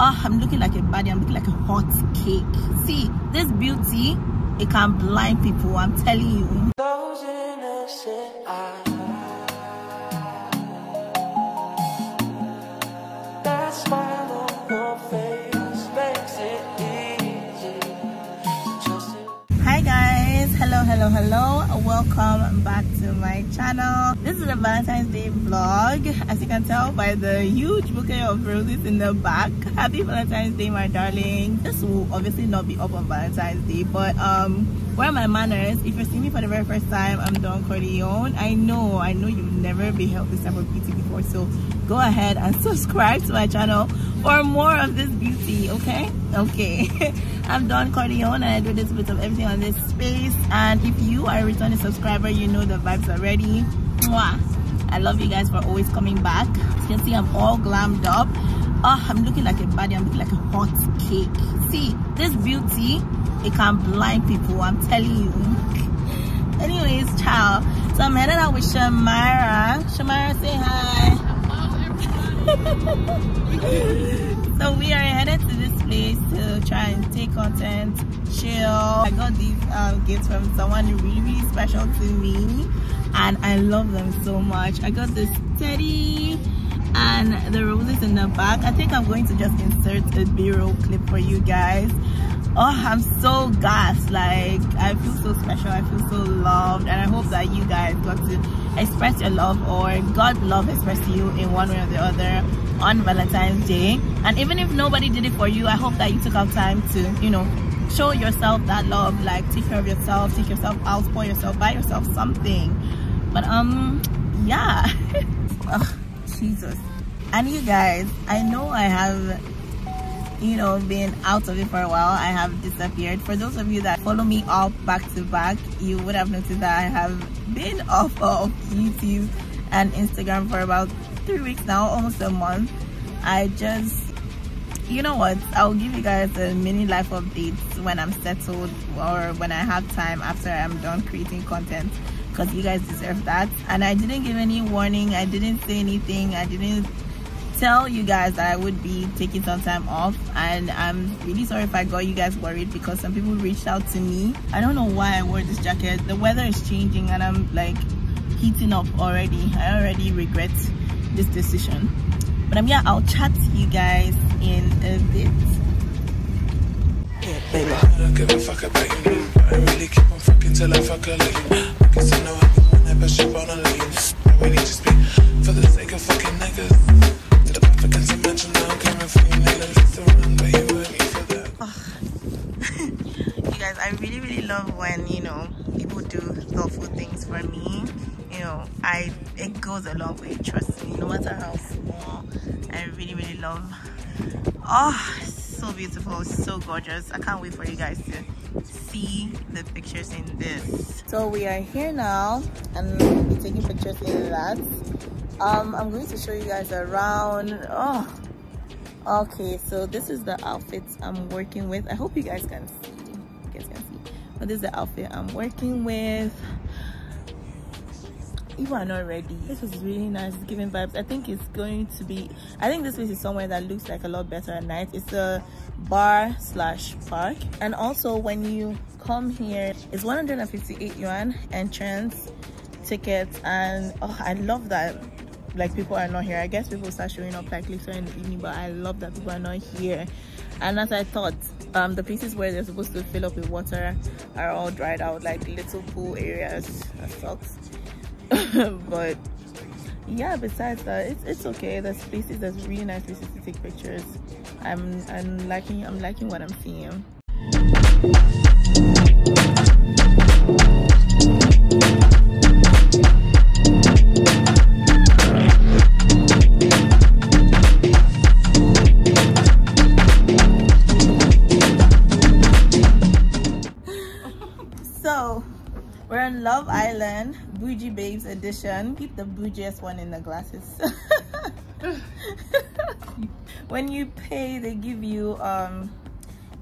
Oh, I'm looking like a baddie. I'm looking like a hot cake. See, this beauty, it can blind people, I'm telling you. Those innocent eyes. That smile on your face makes it easy to trust it. Hi guys, hello. Welcome back to my channel. This is a Valentine's Day vlog. As you can tell by the huge bouquet of roses in the back. Happy Valentine's Day, my darling. This will obviously not be up on Valentine's Day, but where are my manners? If you're seeing me for the very first time, I'm Don Corleone. I know you've never beheld this type of beauty before, so go ahead and subscribe to my channel for more of this beauty. Okay. I'm Don Corleone and I do this bit of everything on this space, and if you are a returning subscriber, you know the vibes already. Mwah. I love you guys for always coming back. As you can see, I'm all glammed up. Oh, I'm looking like a baddie. I'm looking like a hot cake. See, this beauty, it can blind people, I'm telling you. Anyways, ciao. So I'm headed out with Shamara. Shamara, say hi. So we are headed to this place to try and take content, chill. I got these gifts from someone really special to me, and I love them so much. I got this teddy and the roses in the back. I think I'm going to just insert a B-roll clip for you guys. Oh, I'm so gassed. Like, I feel so special, I feel so loved, and I hope that you guys got to express your love, or God love express you in one way or the other on Valentine's Day. And even if nobody did it for you, I hope that you took out time to, you know, show yourself that love. Like, take care of yourself, take yourself out, spoil yourself, buy yourself something. But yeah. Oh, Jesus. And you guys, I know I have, you know, been out of it for a while. I have disappeared. For those of you that follow me all back to back, you would have noticed that I have been off of YouTube and Instagram for about 3 weeks now, almost a month. I just, you know what, I'll give you guys a mini life update when I'm settled, or when I have time after I'm done creating content, because you guys deserve that. And I didn't give any warning, I didn't say anything, I didn't tell you guys that I would be taking some time off, and I'm really sorry if I got you guys worried, because some people reached out to me. I don't know why I wore this jacket. The weather is changing and I'm like heating up already. I already regret this decision, but yeah, I'll chat to you guys in a bit. Yeah, baby. I don't give a fuck about you. I really keep on fucking till I fuck a lady. Because I know I can whenever she wanna leave. I really just be for the sake of fucking niggas. You guys, I really love when, you know, people do thoughtful things for me. You know, it goes a long way, trust me, no matter how small. I really love. Oh, so beautiful, so gorgeous. I can't wait for you guys to see the pictures in this. So we are here now and we'll be taking pictures in that. I'm going to show you guys around. Oh, okay, so this is the outfits I'm working with. I hope you guys can see. But this is the outfit I'm working with. You are not ready. This is really nice. It's giving vibes. I think it's going to be, I think this place is somewhere that looks like a lot better at night. It's a bar slash park, and also when you come here, it's 158 yuan entrance tickets. And oh, I love that, like, people are not here. I guess people start showing up like later in the evening, but I love that people are not here. And as I thought, the places where they're supposed to fill up with water are all dried out, like little pool areas. That sucks. But yeah, besides that, it's okay. There's really nice places to take pictures. I'm liking what I'm seeing. So we're on Love Island, Bougie Babes edition. Keep the bougiest one in the glasses. When you pay, they give you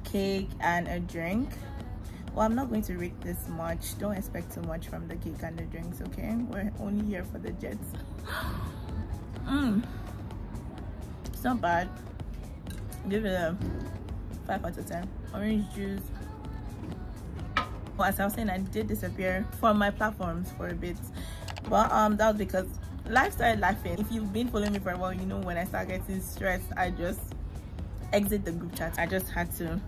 cake and a drink. Well, I'm not going to rate this much. Don't expect too much from the cake and the drinks, okay? We're only here for the jets. It's not bad. give it a 5 out of 10. Orange juice. Well, as I was saying, I did disappear from my platforms for a bit, but that was because life started laughing. If you've been following me for a while, you know when I start getting stressed, I just exit the group chat. I just had to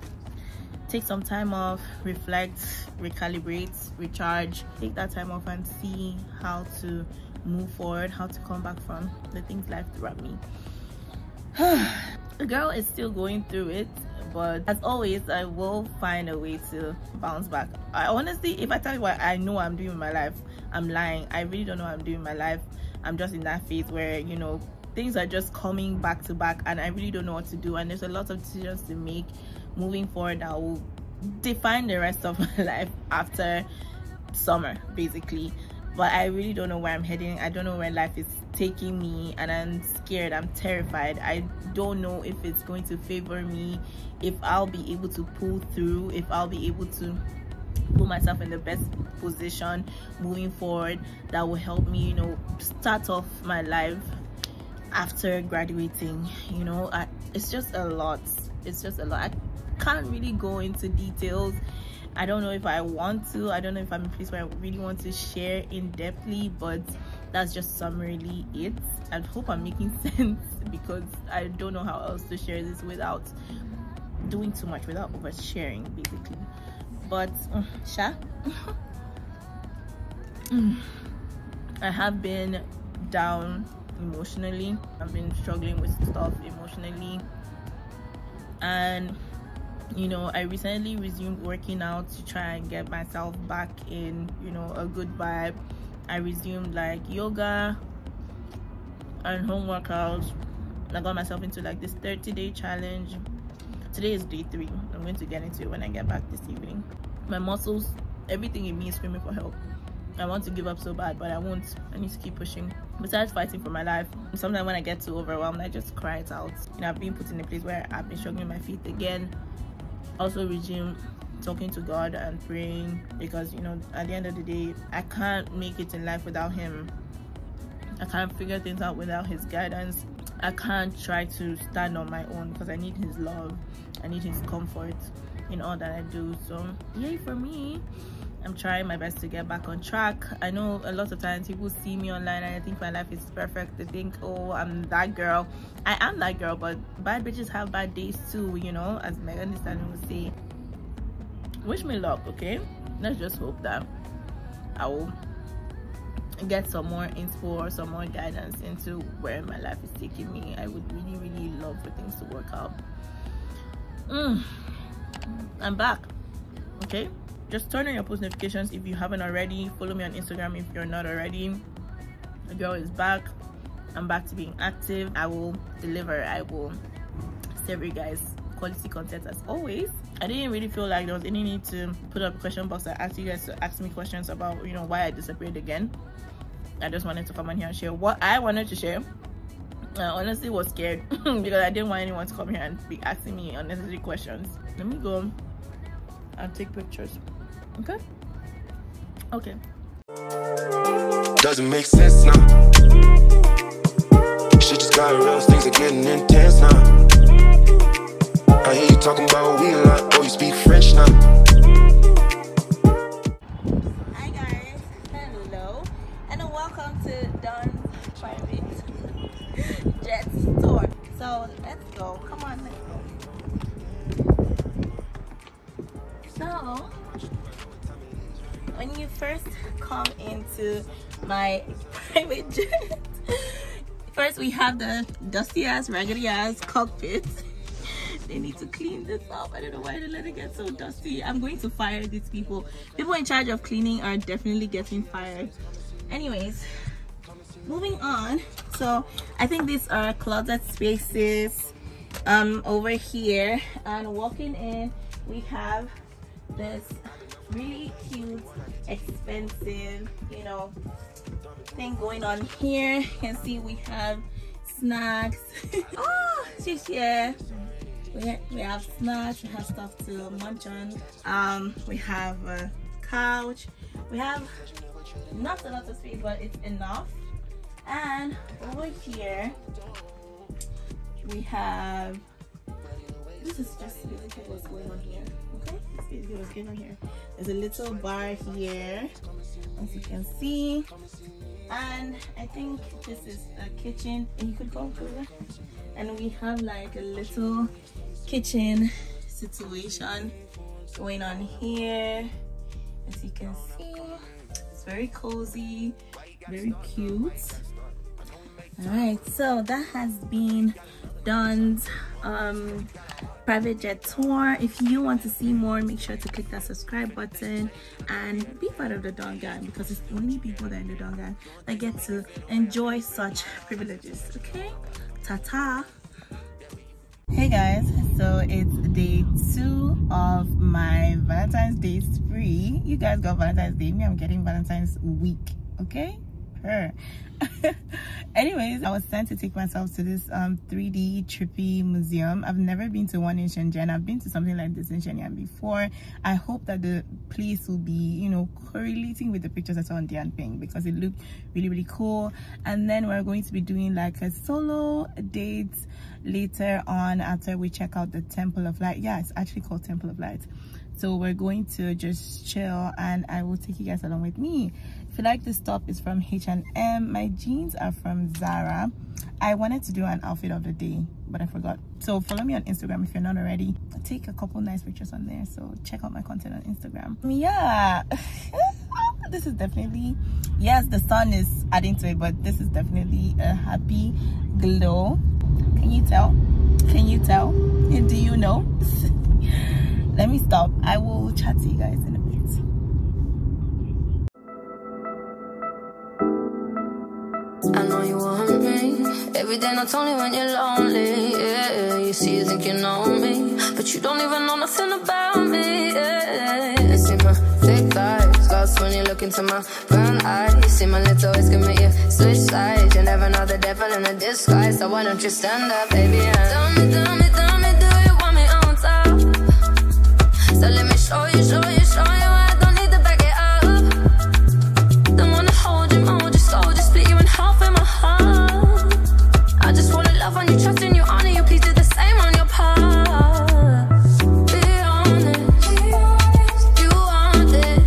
take some time off, reflect, recalibrate, recharge, take that time off and see how to move forward, how to come back from the things life threw at me. The girl is still going through it, but as always, I will find a way to bounce back. I honestly, if I tell you what I know I'm doing in my life, I'm lying. I really don't know what I'm doing in my life. I'm just in that phase where, you know, things are just coming back to back and I really don't know what to do, and there's a lot of decisions to make moving forward that will define the rest of my life after summer, basically. But I really don't know where I'm heading. I don't know where life is taking me, and I'm scared, I'm terrified. I don't know if it's going to favor me, if I'll be able to pull through, if I'll be able to put myself in the best position moving forward that will help me, you know, start off my life after graduating. You know, it's just a lot. It's just a lot. I can't really go into details. I don't know if I want to. I don't know if I'm in a place where I really want to share in depthly, but that's just summarily it. I hope I'm making sense, because I don't know how else to share this without doing too much, without oversharing, basically. But I have been down emotionally. I've been struggling with stuff emotionally, and you know, I recently resumed working out to try and get myself back in, you know, a good vibe. I resumed like yoga and home workouts. I got myself into like this 30-day challenge. Today is day 3. I'm going to get into it when I get back this evening. My muscles, everything in me is screaming for help. I want to give up so bad, but I won't. I need to keep pushing. Besides fighting for my life, sometimes when I get too overwhelmed, I just cry it out. You know, I've been put in a place where I've been struggling with my feet again. Also resume talking to God and praying, because you know, at the end of the day, I can't make it in life without him. I can't figure things out without his guidance. I can't try to stand on my own, because I need his love, I need his comfort in all that I do. So yay for me. I'm trying my best to get back on track. I know a lot of times people see me online and I think my life is perfect. They think, oh, I'm that girl. I am that girl, but bad bitches have bad days too, you know, as Megan Thee Stallion would say. Wish me luck, okay? Let's just hope that I will get some more inspo or some more guidance into where my life is taking me. I would really, really love for things to work out. I'm back, okay? Just turn on your post notifications if you haven't already. Follow me on Instagram if you're not already. The girl is back. I'm back to being active. I will deliver. I will serve you guys quality content as always. I didn't really feel like there was any need to put up a question box that asked you guys to ask me questions about, you know, why I disappeared again. I just wanted to come on here and share what I wanted to share. I honestly was scared because I didn't want anyone to come here and be asking me unnecessary questions. Let me go and take pictures. Okay. Doesn't make sense now. Shit just got real, things are getting intense now. I hear you talking about we a lot. Oh, you speak French now. Hi guys, hello, and welcome to Don's private jet tour. So let's go. Come on, let's go. So when you first come into my private jet, first we have the dusty ass, raggedy ass cockpit. They need to clean this up. I don't know why they let it get so dusty. I'm going to fire these people. People in charge of cleaning are definitely getting fired. Anyways, moving on. So I think these are closet spaces over here, and walking in we have this really cute, expensive, you know, thing going on here. You can see we have snacks. Oh, she's here. We have snacks, we have stuff to munch on. We have a couch. We have not a lot of space, but it's enough. And over here we have check what's going on here. Okay, let's see what's going on here. There's a little bar here, as you can see, and I think this is a kitchen, and you could go over. And we have like a little kitchen situation going on here, as you can see. It's very cozy, very cute. All right, so that has been Don's private jet tour. If you want to see more, make sure to click that subscribe button and be part of the Don gang, because it's only people that are in the Don gang that get to enjoy such privileges. Okay, ta-ta. Hey guys, so it's day 2 of my Valentine's Day spree. You guys got Valentine's Day, me I'm getting Valentine's week. Okay, anyways, I was sent to take myself to this 3D trippy museum. I've never been to one in Shenzhen. I've been to something like this in Shenzhen before. I hope that the place will be, you know, correlating with the pictures I saw on Dianping, because it looked really cool. And then we're going to be doing like a solo date later on after we check out the Temple of Light. Yeah, it's actually called Temple of Light. So we're going to just chill, and I will take you guys along with me. If you like, this top is from H&M. My jeans are from Zara. I wanted to do an outfit of the day, but I forgot. So follow me on Instagram if you're not already. I take a couple nice pictures on there, so check out my content on Instagram. Yeah, this is definitely, yes, the sun is adding to it, but this is definitely a happy glow. Can you tell? Can you tell? Do you know? Let me stop. I will chat to you guys in a bit. I know you want me every day, not only when you're lonely. Yeah, you see, you think you know me, but you don't even know nothing about me. Yeah, you see my thick thighs, lost when you look into my brown eyes. You see my lips always can make you switch sides. You never know the devil in a disguise, so why don't you stand up, baby? And tell me, do you want me on top? So let me show you, I don't need to back it up. Don't wanna hold you slow, just split you in half in my heart. I just wanna love on you, trust in you, honor you, please do the same on your part. Be honest, you want it,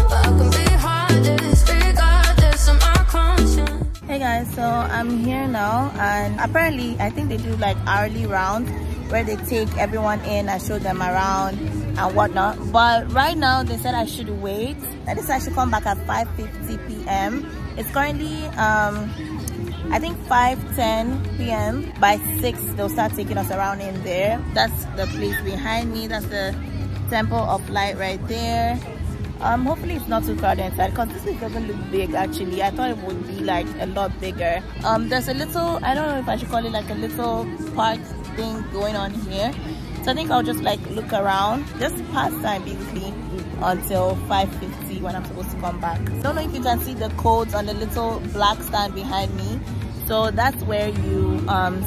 but I can be heartless, regardless of my conscience. Hey guys, so I'm here now, and apparently I think they do like hourly rounds where they take everyone in and show them around and whatnot, but right now they said I should wait, and this I should come back at 5:50 p.m. It's currently I think 5:10 p.m. By 6 they'll start taking us around in there. That's the place behind me. That's the Temple of Light right there. Hopefully it's not too crowded inside, because this place doesn't look big actually. I thought it would be like a lot bigger. There's a little, I don't know if I should call it like a little park thing going on here, so I think I'll just like look around, just pass time basically until 5:50 when I'm supposed to come back. I don't know if you can see the codes on the little black stand behind me. So that's where you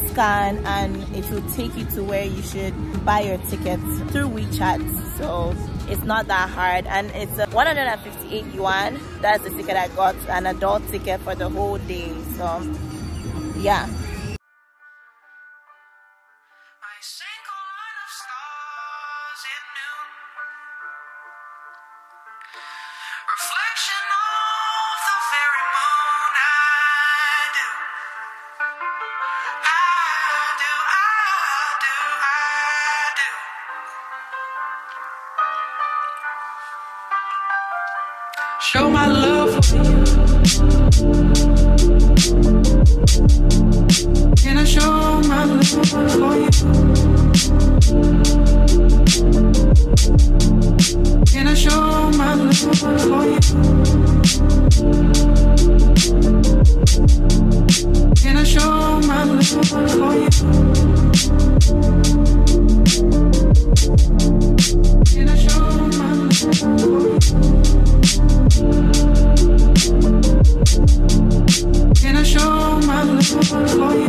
scan, and it will take you to where you should buy your tickets through WeChat. So it's not that hard, and it's 158 yuan. That's the ticket I got, an adult ticket for the whole day. So yeah. Show my love for you. Can I show my love for you? Can I show my love for you? Can I show my love for you? Can I show my love for you? Can I show my love for you?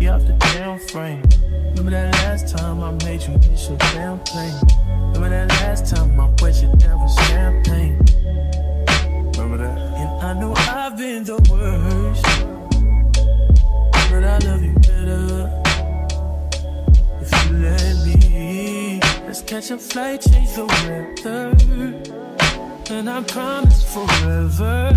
me off the damn frame. Remember that last time I made you miss your damn plane. Remember that last time I wet you down with champagne. Remember that? And I know I've been the worst, but I love you better if you let me. Let's catch a flight, change the weather, and I promise forever.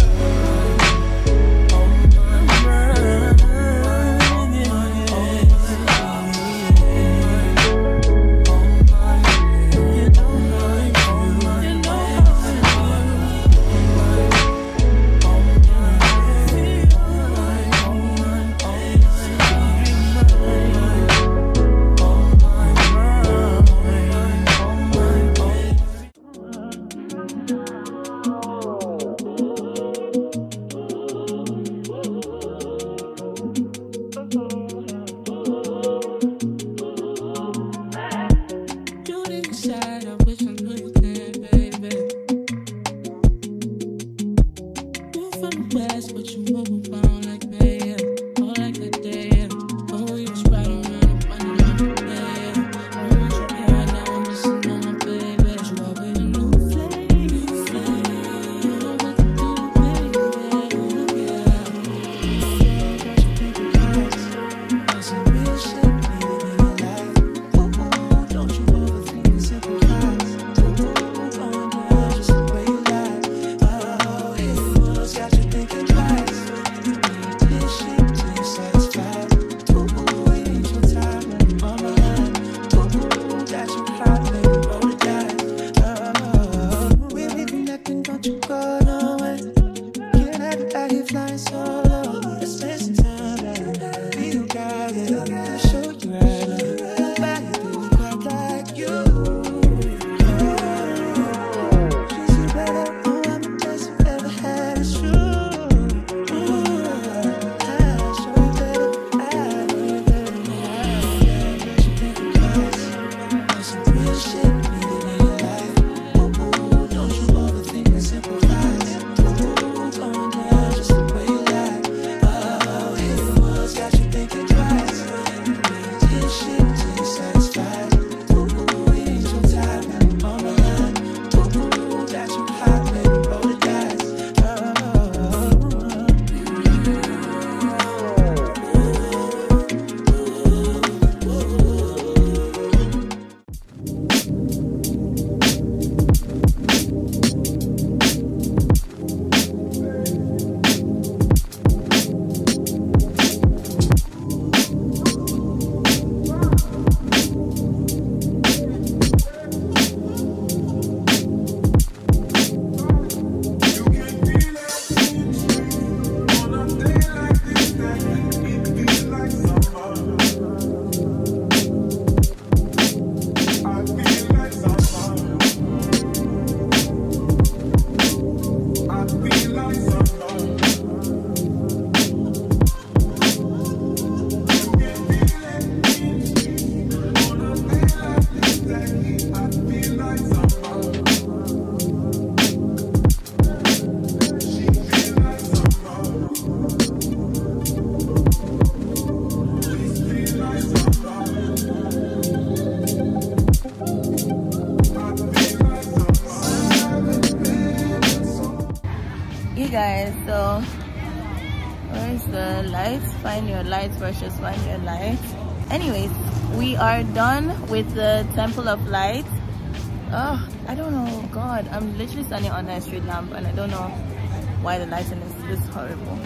Guys, so where's the lights? Find your lights versus find your lights. Anyways, we are done with the Temple of Light. Oh, I don't know, God, I'm literally standing on a street lamp and I don't know why the lighting is this horrible.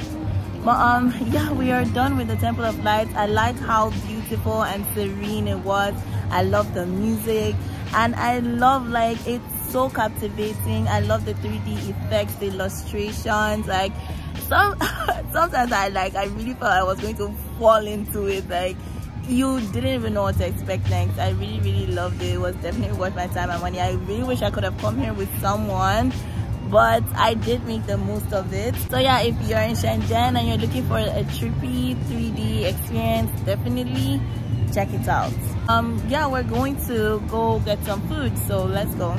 But yeah, we are done with the Temple of Light. I like how beautiful and serene it was. I love the music and I love, like, it's so captivating. I love the 3D effects, the illustrations. Like, sometimes I really felt I was going to fall into it. Like, you didn't even know what to expect next. I really loved it. It was definitely worth my time and money. I really wish I could have come here with someone, but I did make the most of it. So yeah, if you're in Shenzhen and you're looking for a trippy 3D experience, definitely check it out. Yeah, we're going to go get some food, so let's go.